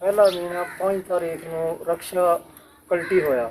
ਪਹਿਲਾ ਮਹੀਨਾ 5 ਤਾਰੀਖ ਨੂੰ ਰਕਸ਼ਾ ਕਲਟੀ ਹੋਇਆ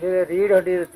ਜਿਹੜੇ ਰੀੜ ਹੱਡੀ ਦੇ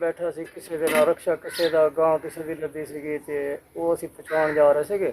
ਬੈਠਾ ਸੀ, ਕਿਸੇ ਦੇ ਨਾਲ ਰਕਸ਼ਾ ਕਿਸੇ ਦਾ ਗਾਂ ਕਿਸੇ ਦੀ ਲੱਦੀ ਸੀਗੀ ਤੇ ਉਹ ਅਸੀਂ ਪਛਾਣ ਜਾ ਰਹੇ ਸੀਗੇ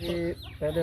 ਜੀ। ਪਹਿਲੇ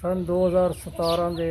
ਸਨ 2017 ਦੇ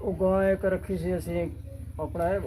ਉਹ ਗਾਂ ਇੱਕ ਰੱਖੀ ਸੀ ਅਸੀਂ ਆਪਣਾ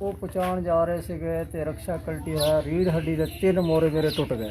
ਉਹ ਪਹੁੰਚਾਉਣ ਜਾ ਰਹੇ ਸੀਗੇ ਤੇ ਰਕਸ਼ਾ ਕਲਟੀ ਹੋਇਆ, ਰੀੜ ਹੱਡੀ ਦੇ ਤਿੰਨ ਮੋਰੇ ਮੇਰੇ ਟੁੱਟ ਗਏ।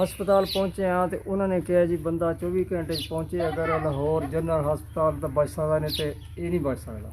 ਹਸਪਤਾਲ ਪਹੁੰਚੇ ਆ ਤੇ ਉਹਨਾਂ ਨੇ ਕਿਹਾ ਜੀ ਬੰਦਾ 24 ਘੰਟੇ 'ਚ ਪਹੁੰਚੇ, ਅਗਰ ਲਾਹੌਰ ਜਨਰਲ ਹਸਪਤਾਲ ਤਾਂ ਬਚ ਸਕਦਾ, ਨਹੀਂ ਤੇ ਇਹ ਨਹੀਂ ਬਚ ਸਕਦਾ।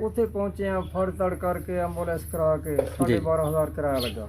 ਉੱਥੇ ਪਹੁੰਚੇ ਆ, ਫੜ ਤੜ ਕਰਕੇ ਐਂਬੂਲੈਂਸ ਕਰਾ ਕੇ 12,500 ਕਿਰਾਇਆ ਲੱਗਾ।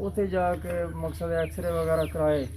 ਉੱਥੇ ਜਾ ਕੇ ਮਕਸਦ ਐਕਸਰੇ ਵਗੈਰਾ ਕਰਾਏ।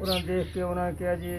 ਉਹਨਾਂ ਦੇਖ ਕੇ ਉਹਨਾਂ ਨੇ ਕਿਹਾ ਜੀ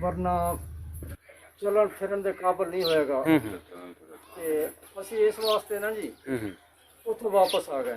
ਵਰਨਾ ਚੱਲਣ ਫਿਰਨ ਦੇ ਕਾਬਲ ਨਹੀਂ ਹੋਏਗਾ। ਤੇ ਅਸੀਂ ਇਸ ਵਾਸਤੇ ਨਾ ਜੀ ਉੱਥੋਂ ਵਾਪਸ ਆ ਗਏ।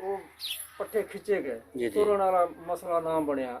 ਉਹ ਪੱਠੇ ਖਿੱਚੇ ਜੀ, ਗਏ, ਜੀ। ਤੁਰਨ ਵਾਲਾ ਮਸਲਾ ਨਾ ਬਣਿਆ।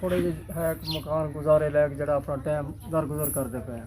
ਥੋੜੇ ਜਿਹੇ ਹੈ ਇੱਕ ਮਕਾਨ ਗੁਜ਼ਾਰੇ ਲੈ ਕੇ ਜਿਹੜਾ ਆਪਣਾ ਟਾਈਮ ਦਰਗੁਜ਼ਰ ਕਰਦੇ ਪਏ ਆ।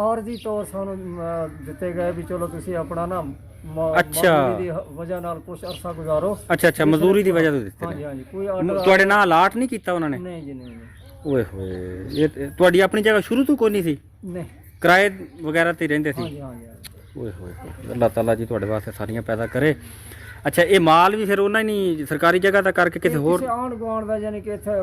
ਆਰਜ਼ੀ ਤੌਰ ਸਾਨੂੰ ਦਿੱਤੇ ਗਏ ਵੀ ਚਲੋ ਤੁਸੀਂ ਆਪਣਾ ਨਾ ਅੱਛਾ। ਮਜ਼ਦੂਰੀ ਦੀ ਵਜ੍ਹਾ ਨਾਲ ਕੁਝ ਅਰਸਾ ਗੁਜ਼ਾਰੋ। ਅੱਛਾ ਅੱਛਾ, ਮਜ਼ਦੂਰੀ ਦੀ ਵਜ੍ਹਾ ਤੋਂ ਦਿੱਤੇ ਹਾਂਜੀ ਨੇ। ਹਾਂਜੀ, ਕੋਈ ਆਰਡਰ ਤੁਹਾਡੇ ਨਾਲ ਅਲਾਟ ਨਹੀਂ ਕੀਤਾ ਉਹਨਾਂ ਨੇ? ਨਹੀਂ ਜੀ, ਨਹੀਂ ਓਏ ਹੋਏ, ਇਹ ਤੁਹਾਡੀ ਆਪਣੀ ਜਗ੍ਹਾ ਸ਼ੁਰੂ ਤੋਂ ਕੋਈ ਨਹੀਂ ਸੀ? ਨਹੀਂ। ਕਿਰਾਏ ਵਗੈਰਾ ਤੇ ਰਹਿੰਦੇ ਸੀ? ਹਾਂਜੀ ਹਾਂਜੀ। ਓਏ ਹੋਏ ਹੋਏ, ਅੱਲਾਹ ਤਾਲਾ ਜੀ ਤੁਹਾਡੇ ਵਾਸਤੇ ਸਾਰੀਆਂ ਪੈਦਾ ਕਰੇ। ਅੱਛਾ, ਇਹ ਮਾਲ ਵੀ ਫਿਰ ਉਹਨਾਂ ਹੀ ਨਹੀਂ ਸਰਕਾਰੀ ਜਗ੍ਹਾ ਦਾ ਕਰਕੇ ਕਿਸੇ ਹੋਰ? ਕਿਸੇ ਆਂਢ ਗੁਆਂਢ ਦਾ, ਯਾਨੀ ਕਿ ਇੱਥੇ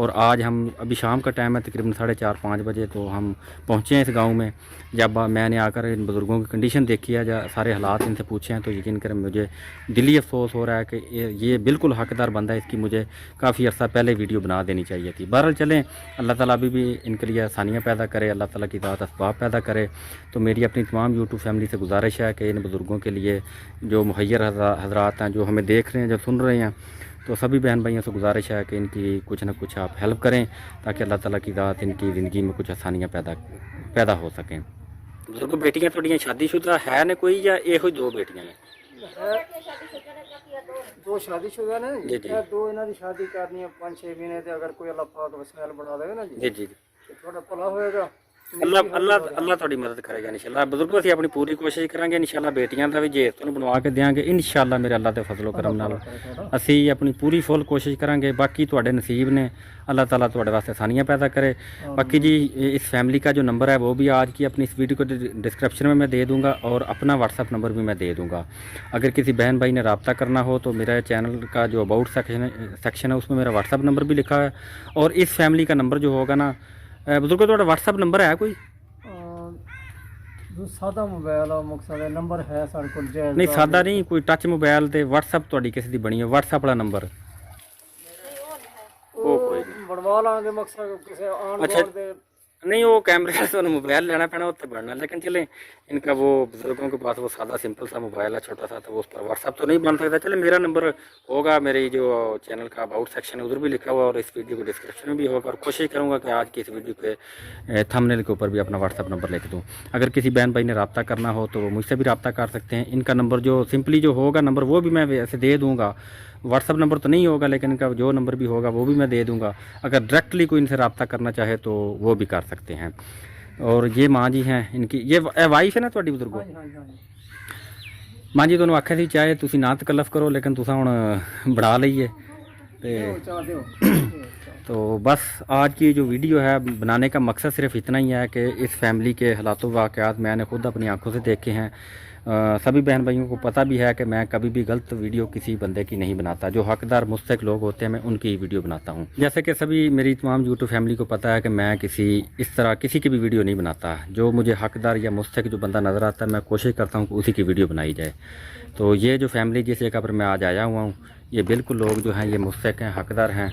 اور آج ہم ابھی شام کا ٹائم ہے تقریباً 4:30-5 بجے، تو ہم پہنچے ہیں اس گاؤں میں۔ جب میں نے آ کر ان بزرگوں کی کنڈیشن دیکھی ہے، سارے حالات ان سے پوچھے ہیں، تو یقین کریں مجھے دلی افسوس ہو رہا ہے کہ یہ بالکل حقدار بندہ ہے، اس کی مجھے کافی عرصہ پہلے ویڈیو بنا دینی چاہیے تھی۔ بہرحال چلیں، اللہ تعالیٰ ابھی بھی ان کے لیے آسانیاں پیدا کرے، اللہ تعالیٰ کی ذات اسباب پیدا کرے۔ تو میری اپنی تمام یوٹیوب فیملی سے گزارش ہے کہ ان بزرگوں کے لیے جو مہیر حضرات ہیں، جو ہمیں دیکھ رہے ہیں، جو سن رہے ہیں، تو سبھی بہن بھائیوں سے گزارش ہے کہ ان کی کچھ نہ کچھ آپ ہیلپ کریں، تاکہ اللہ تعالیٰ کی ذات ان کی زندگی میں کچھ آسانیاں پیدا ہو سکیں۔ بزرگ بیٹیاں تھوڑیاں شادی شدہ ہے نے کوئی، یا یہ دو بیٹیاں ہیں؟ دو شادی شدہ نے جی جی دو انہاں دی شادی کرنی ہے 5-6 مہینے تے، اگر کوئی اللہ پاک وسائل بنا دے نا جی جی تو تھوڑا بھلا ہوئے گا۔ اللہ تھوڑی مدد کرے گا انشاءاللہ۔ بزرگوں اسی اپنی پوری کوشش کریں گے انشاءاللہ، بیٹیاں دا بھی جے تانوں بنوا کے دیاں گے انشاءاللہ میرے اللہ دے فضل و کرم نال۔ اسی اپنی پوری فل کوشش کریں گے، باقی تواڈے نصیب نے، اللہ تعالیٰ تواڈے واسطے آسانیاں پیدا کرے۔ باقی جی اس فیملی کا جو نمبر ہے وہ بھی آج کی اپنی اس ویڈیو کو ڈسکرپشن میں دے دوں گا، اور اپنا واٹس ایپ نمبر بھی میں دے دوں گا۔ اگر کسی بہن بھائی نے رابطہ کرنا ہو تو میرے چینل کا جو اباؤٹ سیکشن ہے اس میں میرا واٹس ایپ نمبر بھی لکھا ہے، اور اس فیملی کا نمبر جو ہوگا نا، بزرگوں تواڈا واٹس ایپ نمبر ہے کوئی؟ جو سادہ موبائل ہے، مقصد نمبر ہے سارے کول جائز نہیں سادہ نہیں، کوئی ٹچ موبائل تے واٹس ایپ تواڈی کسی دی بنی ہے واٹس ایپ والا نمبر؟ وہ کوئی نہیں، بنوا لیں گے، مقصد کسی آن اچھا بورڈ دے نہیں، وہ کیمرے کا تو موبائل لینا پینا اتنے بننا، لیکن چلیں ان کا وہ بزرگوں کے پاس وہ سادہ سمپل سا موبائل ہے چھوٹا سا، تو اس پر واٹس ایپ تو نہیں بن سکتا۔ چلیں میرا نمبر ہوگا، میری جو چینل کا اباؤٹ سیکشن ہے ادھر بھی لکھا ہوا، اور اس ویڈیو کو ڈسکرپشن میں بھی ہوگا، اور کوشش کروں گا کہ آج کی اس ویڈیو کے تھمبنیل کے اوپر بھی اپنا واٹس ایپ نمبر لکھ دوں۔ اگر کسی بہن بھائی نے رابطہ کرنا ہو تو وہ مجھ سے بھی رابطہ کر سکتے ہیں۔ ان کا نمبر جو سمپلی جو ہوگا نمبر وہ بھی میں ویسے دے دوں گا، واٹس ایپ نمبر تو نہیں ہوگا، لیکن ان کا جو نمبر بھی ہوگا وہ بھی میں دے دوں گا۔ اگر ڈائریکٹلی کوئی ان سے رابطہ کرنا چاہے تو وہ بھی کر سکتے ہیں۔ اور یہ ماں جی ہیں ان کی، یہ وائف ہے نا تواڈی بزرگوں؟ ماں جی تانوں آکھیا سی چاہے تسی نہ تکلف کرو، لیکن تساں ہن بڑھا لئیے تو بس آج کی جو ویڈیو ہے بنانے کا مقصد صرف اتنا ہی ہے کہ اس فیملی کے حالات و واقعات میں نے خود اپنی آنکھوں سے دیکھے ہیں۔ سبھی بہن بھائیوں کو پتہ بھی ہے کہ میں کبھی بھی غلط ویڈیو کسی بندے کی نہیں بناتا، جو حقدار مستحق لوگ ہوتے ہیں میں ان کی ویڈیو بناتا ہوں۔ جیسے کہ سبھی میری تمام یوٹیوب فیملی کو پتہ ہے کہ میں اس طرح کسی کی بھی ویڈیو نہیں بناتا، جو مجھے حقدار یا مستحق جو بندہ نظر آتا ہے میں کوشش کرتا ہوں کہ اسی کی ویڈیو بنائی جائے۔ تو یہ جو فیملی جس جگہ پر میں آج آیا ہوا ہوں، یہ بالکل لوگ جو ہیں یہ مستحق ہیں، حقدار ہیں۔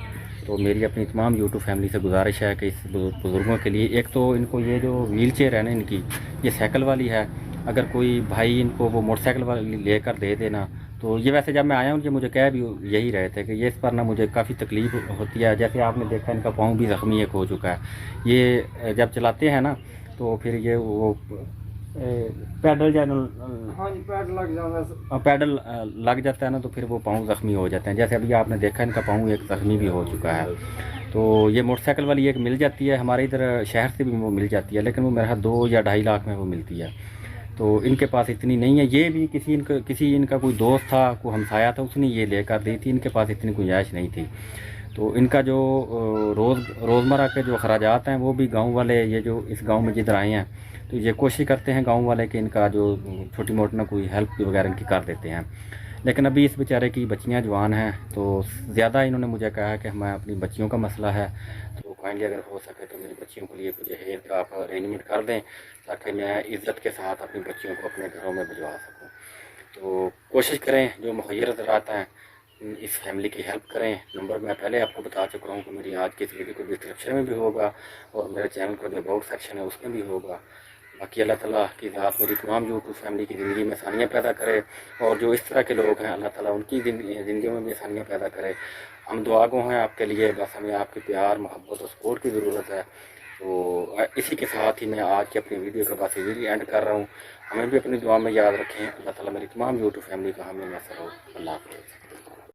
تو میری اپنی تمام یوٹیوب فیملی سے گزارش ہے کہ اس بزرگوں کے لیے ایک تو ان کو یہ جو ویل چیئر ہے نا ان کی، یہ سائیکل والی ہے، اگر کوئی بھائی ان کو وہ موٹر سائیکل والی لے کر دے دینا تو یہ ویسے جب میں آیا ہوں کہ مجھے کہہ بھی یہی رہے تھے کہ یہ اس پر نا مجھے کافی تکلیف ہوتی ہے۔ جیسے آپ نے دیکھا ان کا پاؤں بھی زخمی ایک ہو چکا ہے، یہ جب چلاتے ہیں نا تو پھر یہ وہ پیڈل لگ جاتا ہے نا، تو پھر وہ پاؤں زخمی ہو جاتے ہیں۔ جیسے ابھی آپ نے دیکھا ان کا پاؤں ایک زخمی بھی ہو چکا ہے۔ تو یہ موٹر سائیکل والی ایک مل جاتی ہے ہمارے ادھر شہر سے بھی وہ مل جاتی ہے، لیکن وہ میرا 2 یا 2.5 لاکھ میں وہ ملتی ہے۔ تو ان کے پاس اتنی نہیں ہے، یہ بھی کسی ان کا کوئی دوست تھا، کوئی ہمسایا تھا، اس نے یہ لے کر دی تھی، ان کے پاس اتنی گنجائش نہیں تھی۔ تو ان کا جو روزمرہ کے جو اخراجات ہیں وہ بھی گاؤں والے، یہ جو اس گاؤں میں جدھر آئے ہیں تو یہ کوشش کرتے ہیں گاؤں والے کہ ان کا جو چھوٹی موٹی نہ کوئی ہیلپ وغیرہ ان کی کر دیتے ہیں۔ لیکن ابھی اس بیچارے کی بچیاں جوان ہیں، تو زیادہ انہوں نے مجھے کہا کہ ہمیں اپنی بچیوں کا مسئلہ ہے، تو کائنڈلی اگر ہو سکے تو میری بچیوں کے لیے کچھ جہیز کا آپ ارینجمنٹ کر دیں، تاکہ میں عزت کے ساتھ اپنی بچیوں کو اپنے گھروں میں بھجوا سکوں۔ تو کوشش کریں، جو مخیر حضرات ہیں اس فیملی کی ہیلپ کریں۔ نمبر میں پہلے آپ کو بتا چکا ہوں کہ میری آج کی اس ویڈیو کو ڈسکرپشن میں بھی ہوگا، اور میرے چینل کا جو اباؤٹ سیکشن ہے اس میں بھی ہوگا۔ باقی اللہ تعالیٰ کی ذات میری تمام یوٹیوب فیملی کی زندگی میں آسانیاں پیدا کرے، اور جو اس طرح کے لوگ ہیں اللہ تعالیٰ ان کی زندگیوں میں بھی آسانیاں پیدا کرے۔ ہم دعا گو ہیں آپ کے لیے، بس ہمیں آپ کے پیار، محبت اور سپورٹ کی ضرورت ہے۔ تو اسی کے ساتھ ہی میں آج کی اپنی ویڈیو کا بس ایزیلی اینڈ کر رہا ہوں۔ ہمیں بھی اپنی دعا میں یاد رکھیں۔ اللہ تعالیٰ میری تمام یوٹیوب فیملی کا ہمیں نصر ہو۔ اللہ حافظ۔